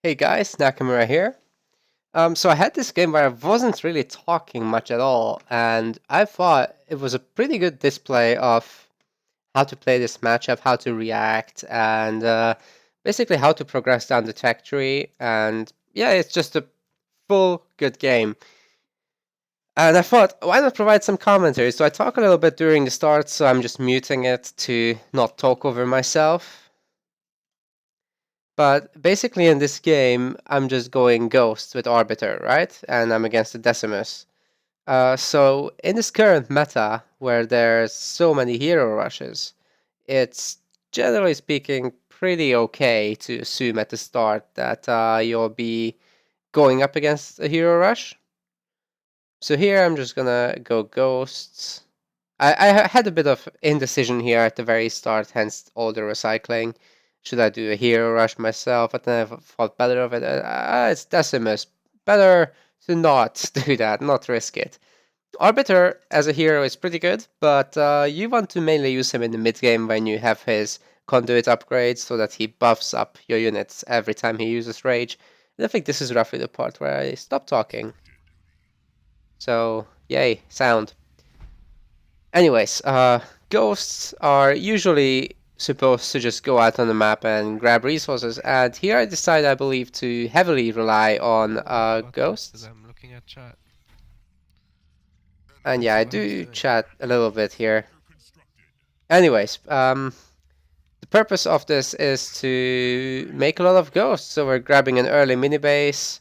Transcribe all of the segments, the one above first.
Hey guys, Nakamura here. So I had this game where I wasn't really talking much at all, and I thought it was a pretty good display of how to play this matchup, how to react, and basically how to progress down the tech tree. And yeah, it's just a full good game. And I thought, why not provide some commentary? So I talk a little bit during the start, so I'm just muting it to not talk over myself. But basically, in this game, I'm just going Ghost with Arbiter, right? And I'm against the Decimus. So in this current meta, where there's so many hero rushes, it's generally speaking pretty okay to assume at the start that you'll be going up against a hero rush. So here I'm just gonna go Ghosts. I had a bit of indecision here at the very start, hence all the recycling. Should I do a hero rush myself? But then I thought better of it. It's Decimus. Better to not do that, not risk it. Arbiter as a hero is pretty good, but you want to mainly use him in the mid game when you have his conduit upgrades so that he buffs up your units every time he uses rage. And I think this is roughly the part where I stop talking. So, yay, sound. Anyways, ghosts are usually supposed to just go out on the map and grab resources, and here I decide, I believe, to heavily rely on ghosts. I'm looking at chat. And yeah, I do chat a little bit here. Anyways, the purpose of this is to make a lot of ghosts, so we're grabbing an early mini base.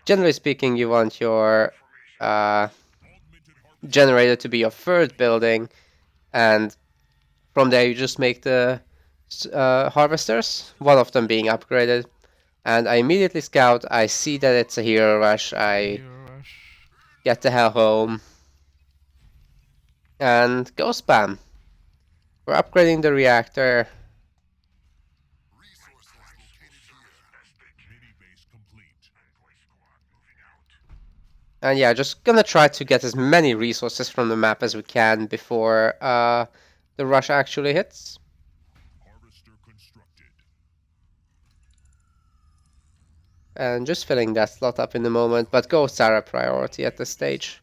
Generally speaking, you want your generator to be your third building, and from there you just make the harvesters, one of them being upgraded. And I immediately scout, I see that it's a hero rush, I get the hell home, and go spam. We're upgrading the reactor. And yeah, just gonna try to get as many resources from the map as we can before the rush actually hits. And just filling that slot up in the moment, but ghosts are a priority at this stage.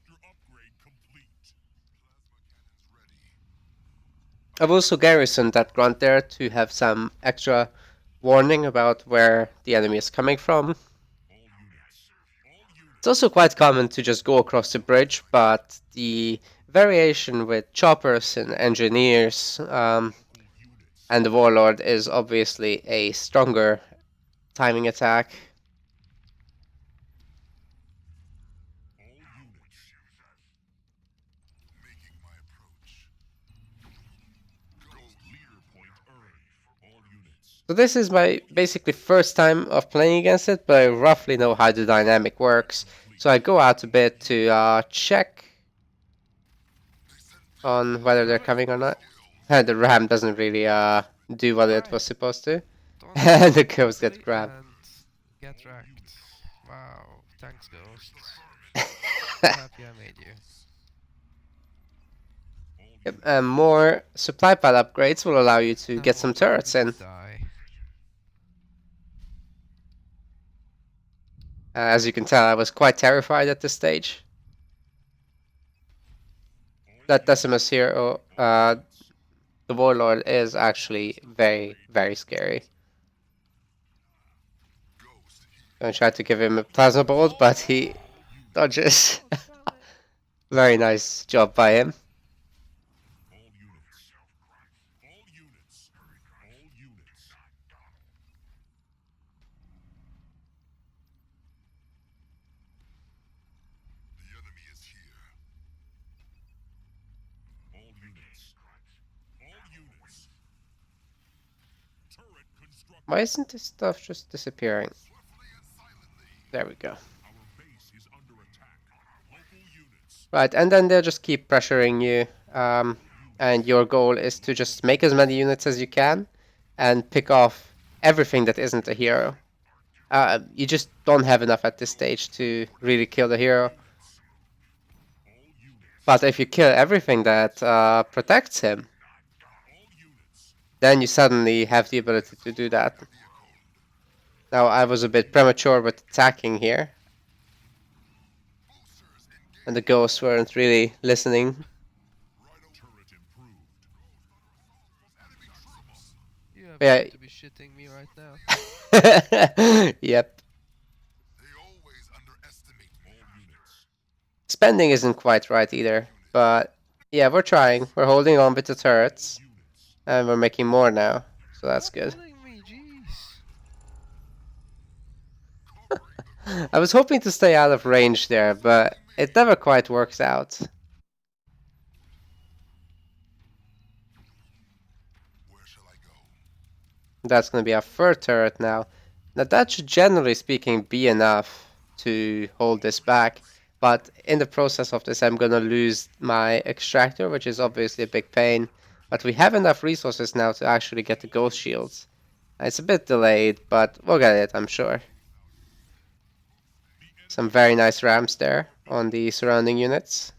I've also garrisoned that grunt there to have some extra warning about where the enemy is coming from. It's also quite common to just go across the bridge, but the variation with choppers and engineers and the warlord is obviously a stronger timing attack. So this is my basically first time of playing against it, but I roughly know how the dynamic works. So I go out a bit to check on whether they're coming or not. The ram doesn't really do what it was supposed to. And the ghost gets grabbed. Get wrecked. Wow, thanks ghosts. Happy I made you. Yep, and more supply pad upgrades will allow you to get some turrets in. As you can tell, I was quite terrified at this stage. That Decimus here, the warlord, is actually very, very scary. I'm gonna try to give him a plasma bolt, but he dodges. Very nice job by him. Why isn't this stuff just disappearing? There we go. Right, and then they'll just keep pressuring you. And your goal is to just make as many units as you can and pick off everything that isn't a hero. You just don't have enough at this stage to really kill the hero. But if you kill everything that protects him, then you suddenly have the ability to do that. Now I was a bit premature with attacking here, and the ghosts weren't really listening. You have Yeah. got to be shitting me right now. Yep. Spending isn't quite right either, but yeah, we're trying. We're holding on with the turrets, and we're making more now, so that's Stop good. bullying me, jeez. I was hoping to stay out of range there, but it never quite works out. That's going to be our third turret now. Now that should generally speaking be enough to hold this back, but in the process of this I'm going to lose my extractor, which is obviously a big pain. But we have enough resources now to actually get the ghost shields. It's a bit delayed, but we'll get it, I'm sure. Some very nice ramps there on the surrounding units.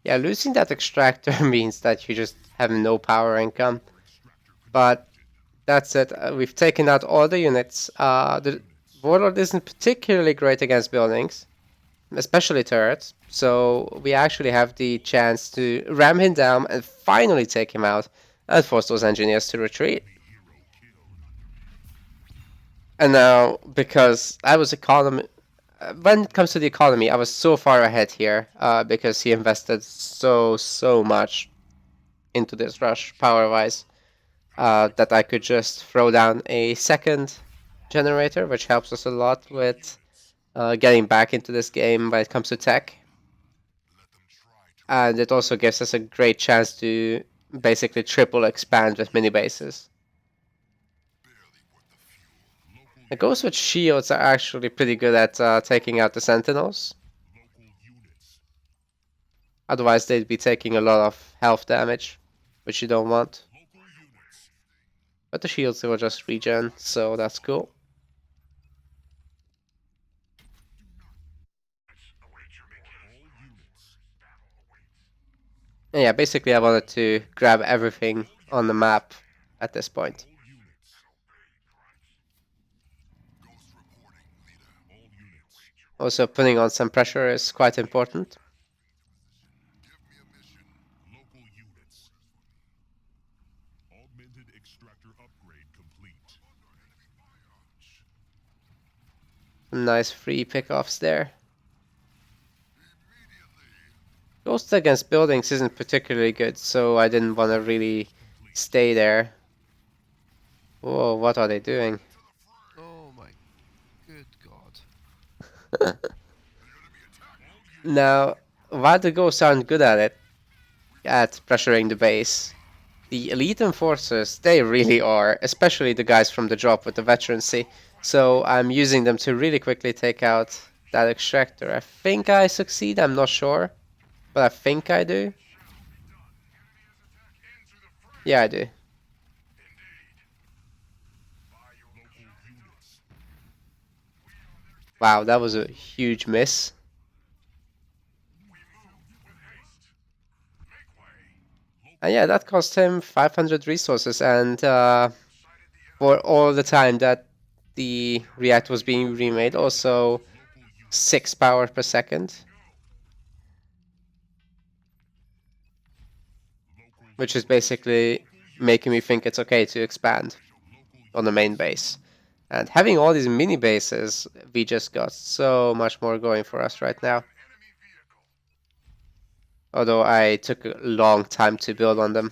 Yeah, losing that extractor means that you just have no power income. But that's it. We've taken out all the units. The Warlord isn't particularly great against buildings, especially turrets. So we actually have the chance to ram him down and finally take him out and force those engineers to retreat. And now, because I was economy, when it comes to the economy, I was so far ahead here because he invested so much into this rush power-wise that I could just throw down a second generator, which helps us a lot with getting back into this game when it comes to tech. And it also gives us a great chance to basically triple expand with mini bases. The ghosts with shields are actually pretty good at taking out the sentinels. Otherwise, they'd be taking a lot of health damage, which you don't want. But the shields will just regen, so that's cool. And yeah, basically I wanted to grab everything on the map at this point. Also, putting on some pressure is quite important. Some nice free pickoffs there. Ghost against buildings isn't particularly good, so I didn't want to really stay there. Whoa, what are they doing? Oh my good god. Now, while the ghosts aren't good at it, at pressuring the base, the elite enforcers, they really are, especially the guys from the drop with the veterancy. So I'm using them to really quickly take out that extractor. I think I succeed, I'm not sure, but I think I do. Yeah, I do. Wow, that was a huge miss. And yeah, that cost him 500 resources, and for all the time that the reactor was being remade, also 6 power per second, which is basically making me think it's okay to expand on the main base. And having all these mini bases, we just got so much more going for us right now. Although I took a long time to build on them.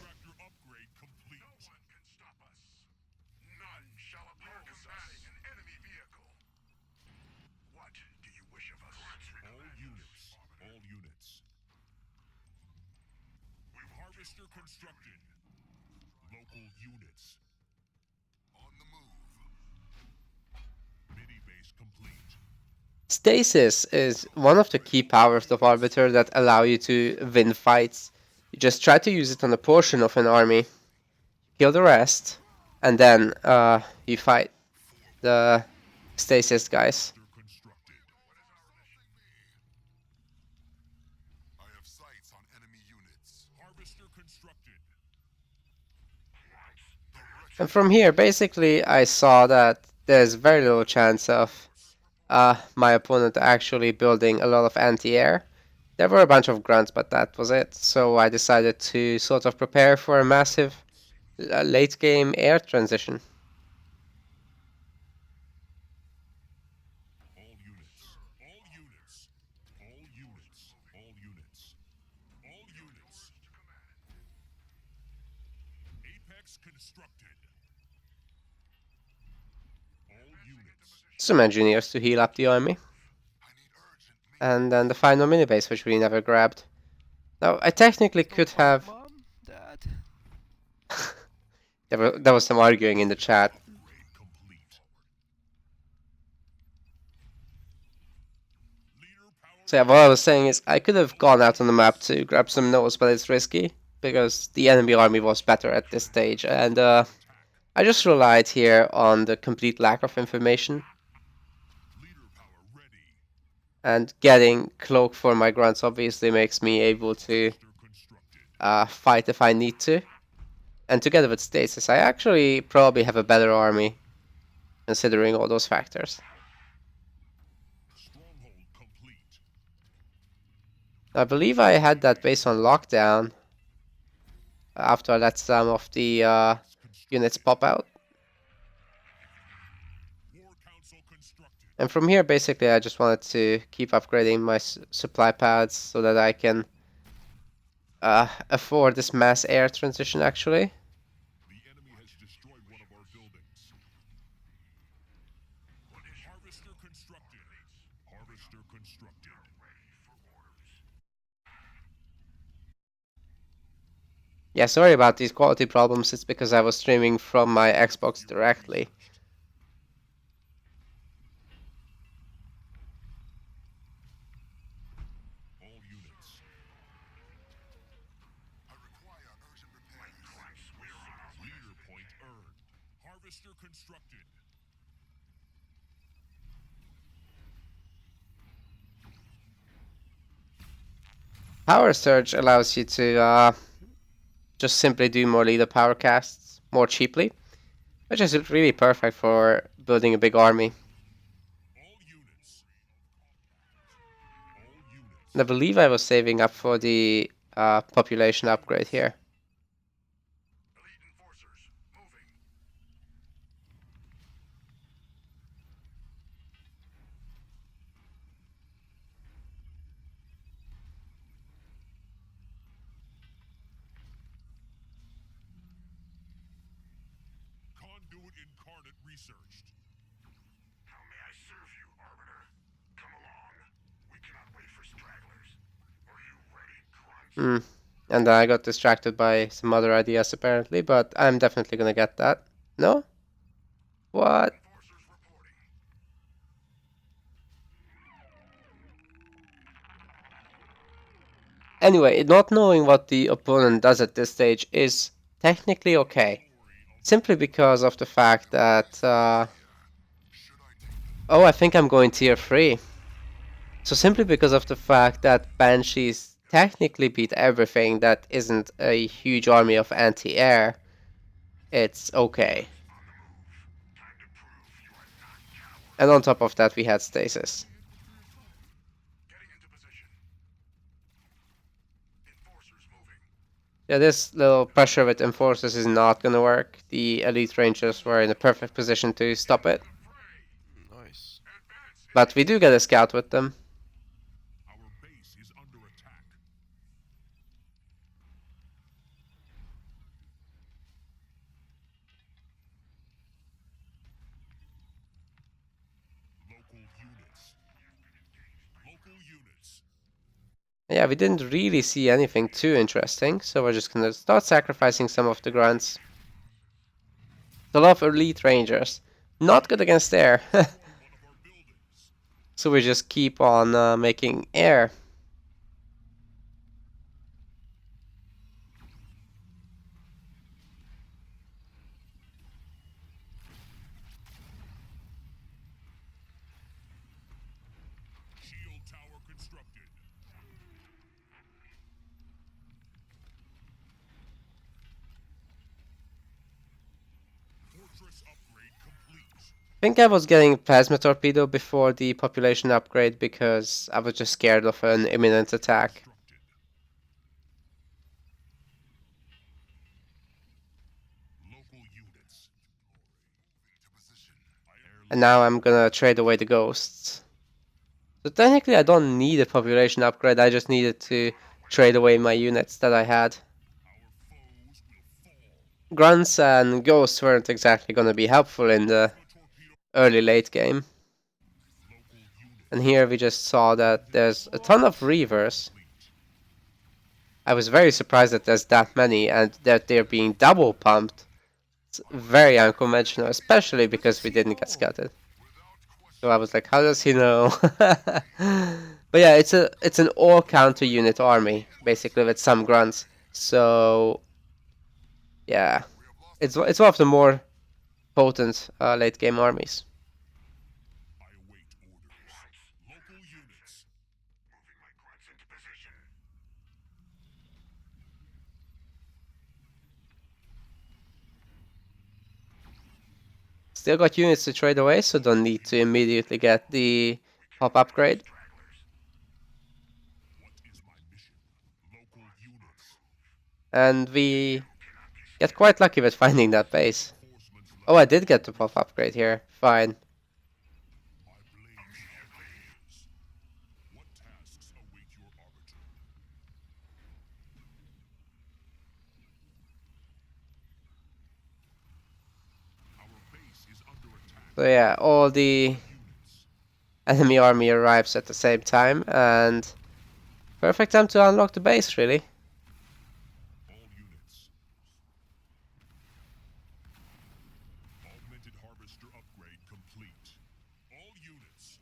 Stasis is one of the key powers of Arbiter that allow you to win fights. You just try to use it on a portion of an army, kill the rest, and then you fight the stasis guys. And from here, basically, I saw that there's very little chance of my opponent actually building a lot of anti-air. There were a bunch of grunts, but that was it. So I decided to sort of prepare for a massive late game air transition. Some engineers to heal up the army. And then the final mini base, which we never grabbed. Now, I technically No could fire, have. Mom, Dad. There was some arguing in the chat. So yeah, what I was saying is I could have gone out on the map to grab some nodes, but it's risky because the enemy army was better at this stage, and I just relied here on the complete lack of information. And getting cloak for my grunts obviously makes me able to fight if I need to. And together with stasis, I actually probably have a better army considering all those factors. I believe I had that base on lockdown after I let some of the units pop out. And from here, basically, I just wanted to keep upgrading my supply pads so that I can afford this mass air transition, actually. Yeah, sorry about these quality problems. It's because I was streaming from my Xbox directly. Power Surge allows you to just simply do more leader power casts more cheaply, which is really perfect for building a big army. And I believe I was saving up for the population upgrade here. Hmm. And then I got distracted by some other ideas apparently, but I'm definitely gonna get that. No? What? Anyway, not knowing what the opponent does at this stage is technically okay. Simply because of the fact that... oh, I think I'm going tier 3. So simply because of the fact that Banshees technically beat everything that isn't a huge army of anti-air, it's okay. And on top of that, we had Stasis. Yeah, this little pressure with Enforcers is not gonna work. The Elite Rangers were in a perfect position to stop it. Nice. But we do get a scout with them. Yeah, we didn't really see anything too interesting, so we're just gonna start sacrificing some of the grunts. A lot of elite rangers. Not good against air. So we just keep on making air. I think I was getting plasma torpedo before the population upgrade because I was just scared of an imminent attack. And now I'm gonna trade away the ghosts. So technically I don't need a population upgrade, I just needed to trade away my units that I had. Grunts and ghosts weren't exactly gonna be helpful in the early late game. And here we just saw that there's a ton of Reavers. I was very surprised that there's that many and that they're being double pumped. It's very unconventional, especially because we didn't get scouted. So I was like, how does he know? But yeah, it's an all counter unit army, basically with some grunts. So yeah, it's one of the more potent late game armies. Still got units to trade away, so don't need to immediately get the pop upgrade. And we get quite lucky with finding that base. Oh, I did get the pop upgrade here. Fine. So yeah, all the enemy army arrives at the same time, and perfect time to unlock the base, really.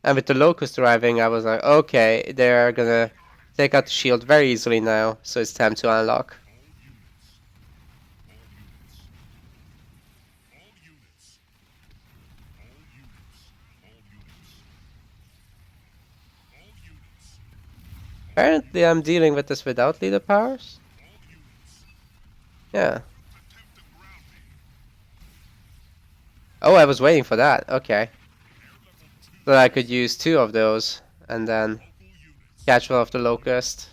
And with the locust arriving, I was like, okay, they're gonna take out the shield very easily now, so it's time to unlock. Apparently I'm dealing with this without leader powers? Yeah. Oh, I was waiting for that, okay. So I could use 2 of those, and then catch one of the locust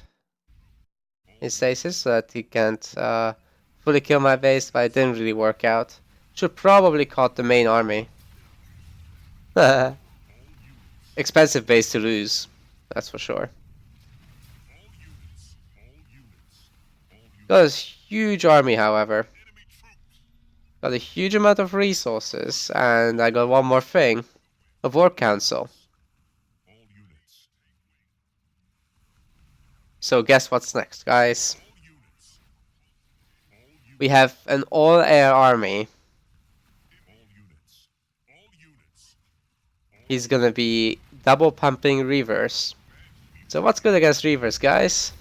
in stasis, so that he can't fully kill my base, but it didn't really work out. Should probably caught the main army. Expensive base to lose, that's for sure. Got a huge army, however. Got a huge amount of resources, and I got one more thing. A war council. So guess what's next, guys? We have an all-air army. He's gonna be double pumping Reavers. So what's good against Reavers, guys?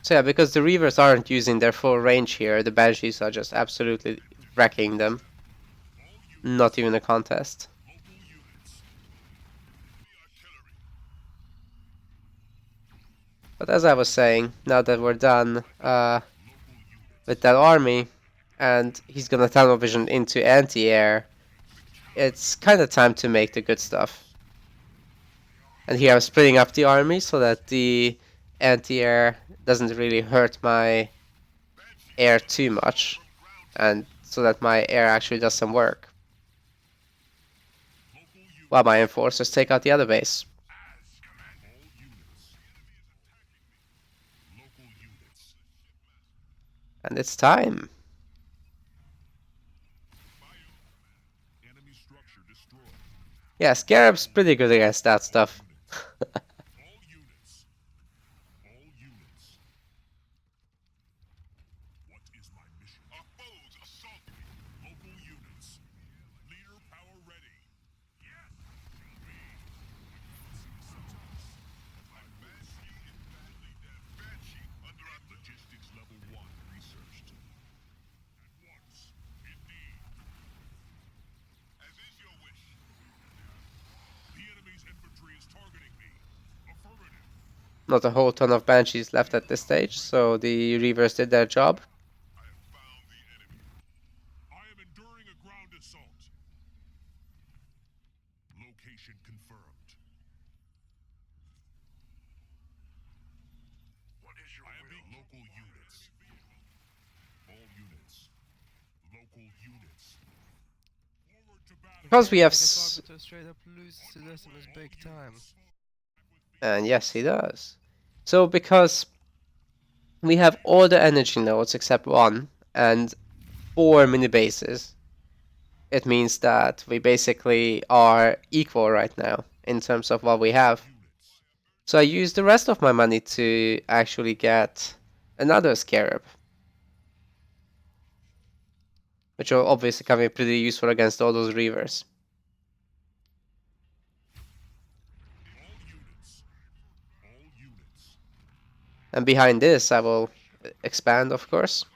So yeah, because the Reavers aren't using their full range here, the Banshees are just absolutely wrecking them. Not even a contest. But as I was saying, now that we're done with that army, and he's gonna tunnel vision into anti-air, it's kind of time to make the good stuff. And here I'm splitting up the army so that the anti-air doesn't really hurt my air too much, and so that my air actually does some work. While my enforcers take out the other base. And it's time. Yeah, Scarab's pretty good against that stuff. Not a whole ton of Banshees left at this stage, so the Reavers did their job. Because we have Arbiter straight up loses to Decimus big time. And yes, he does. So because we have all the energy nodes except one and 4 mini bases, it means that we basically are equal right now in terms of what we have. So I use the rest of my money to actually get another Scarab, which will obviously come in pretty useful against all those Reavers. And behind this, I will expand, of course.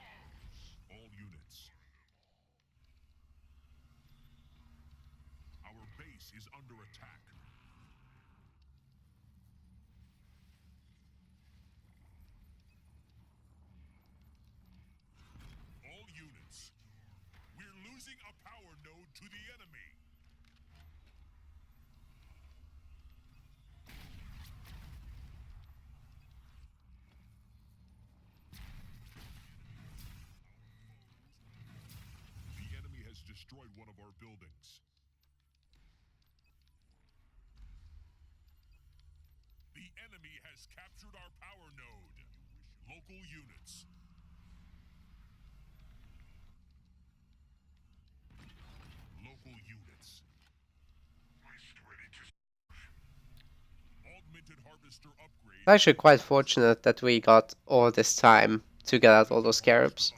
It's actually quite fortunate that we got all this time to get out all those Scarabs.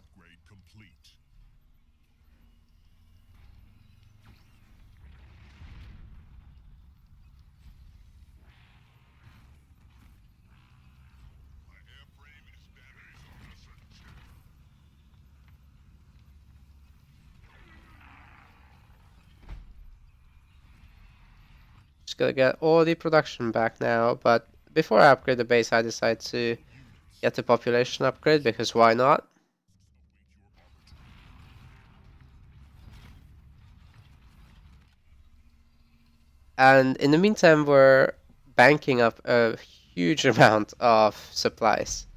Just gonna get all the production back now, but before I upgrade the base, I decide to get the population upgrade, because why not? And in the meantime, we're banking up a huge amount of supplies,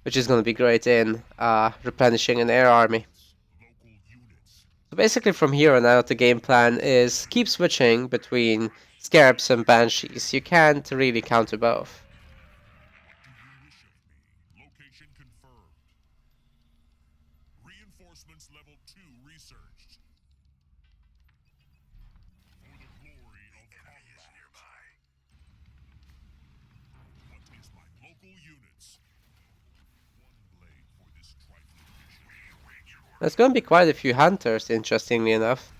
which is going to be great in replenishing an air army. So basically from here on out, the game plan is keep switching between Scarabs and Banshees. You can't really counter both. There's going to be quite a few hunters, interestingly enough.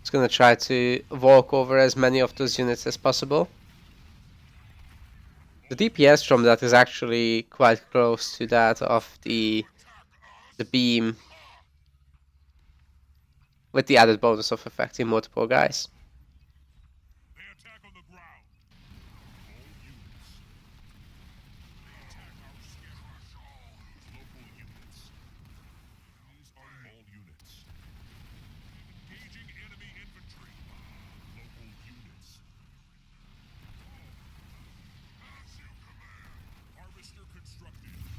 It's going to try to walk over as many of those units as possible. The DPS from that is actually quite close to that of the beam, with the added bonus of affecting multiple guys.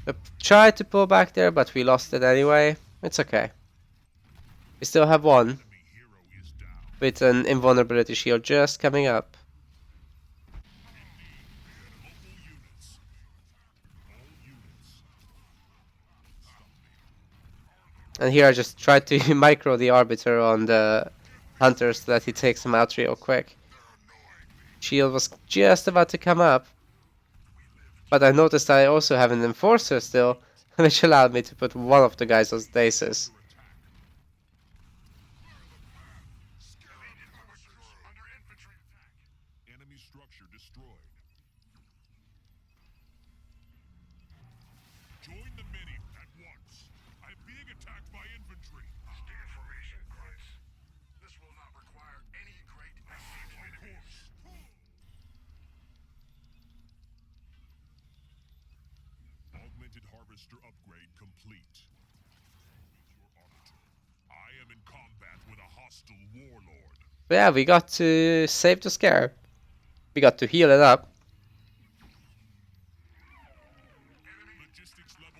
I tried to pull back there, but we lost it anyway. It's okay. We still have one with an invulnerability shield just coming up. And here I just tried to micro the Arbiter on the Hunter so that he takes him out real quick. Shield was just about to come up, but I noticed I also have an Enforcer still, which allowed me to put one of the guys on stasis. Harvester upgrade complete. I am in combat with a hostile warlord. But yeah, we got to save the scare. We got to heal it up.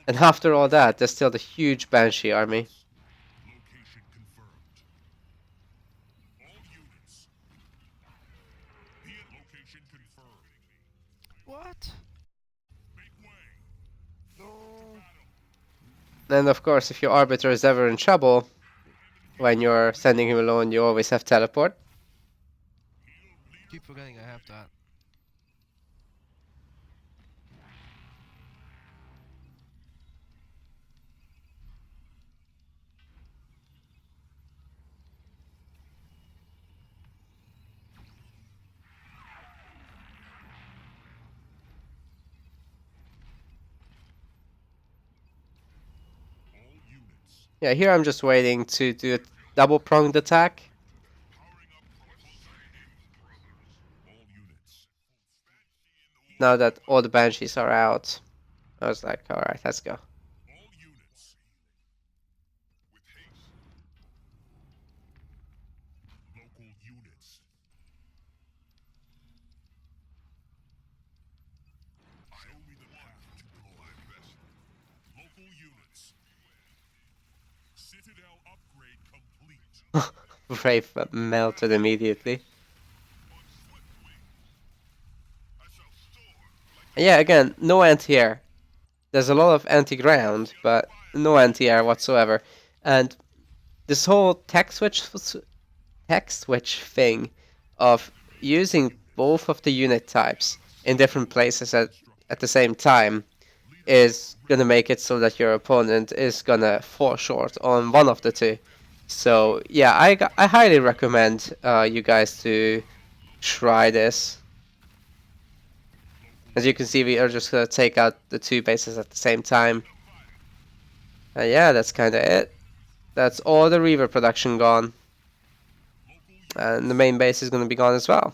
And after all that, there's still the huge Banshee army. Location confirmed. All units. Location confirmed. What? Make way. No. And of course, if your Arbiter is ever in trouble, when you're sending him alone, you always have teleport. Keep forgetting I have that. All units. Yeah, here I'm just waiting to do a double-pronged attack. Powering up all units. Now that all the Banshees are out, I was like, alright, let's go. All units. With haste. Local units. Show me the path to glory. Local units. Citadel upgrade complete. Brave melted immediately. And yeah, again, no anti-air. There's a lot of anti-ground, but no anti-air whatsoever. And this whole tech switch thing of using both of the unit types in different places at the same time is gonna make it so that your opponent is gonna fall short on one of the two. So yeah, I highly recommend you guys to try this. As you can see, we are just gonna take out the two bases at the same time. And yeah, that's kind of it. That's all the Reaver production gone. And the main base is gonna be gone as well.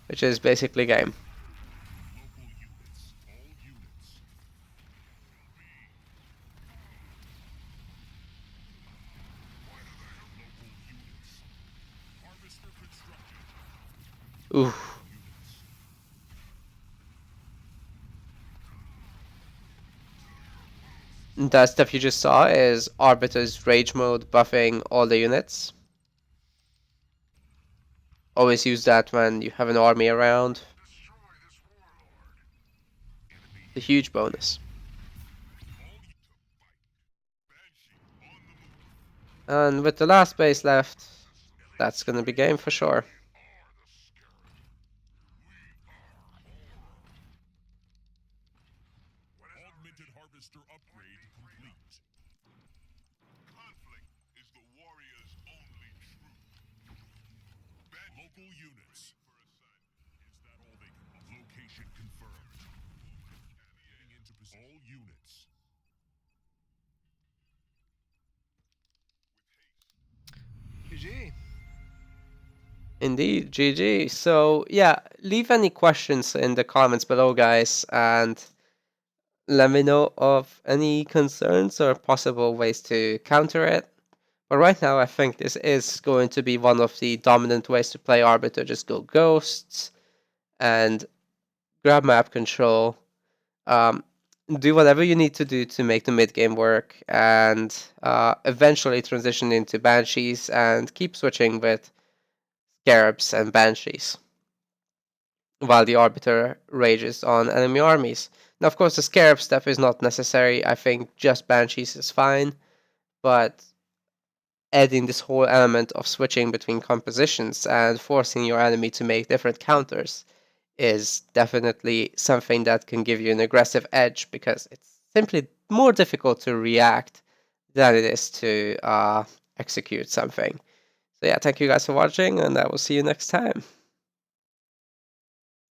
Which is basically game. Ooh. That stuff you just saw is Arbiter's Rage Mode buffing all the units. Always use that when you have an army around. The huge bonus. And with the last base left, that's gonna be game for sure. Augmented harvester upgrade complete. Conflict is the warrior's only truth. Local units. Is that all they can? Location confirmed. Heading into all units. Indeed, GG. So yeah, leave any questions in the comments below, guys, and let me know of any concerns or possible ways to counter it. But right now, I think this is going to be one of the dominant ways to play Arbiter. Just go Ghosts and grab map control. Um, do whatever you need to do to make the mid game work, and eventually transition into Banshees and keep switching with Scarabs and Banshees while the Arbiter rages on enemy armies. Now, of course, the Scarab stuff is not necessary. I think just Banshees is fine, but adding this whole element of switching between compositions and forcing your enemy to make different counters is definitely something that can give you an aggressive edge, because it's simply more difficult to react than it is to execute something. So yeah, thank you guys for watching, and I will see you next time.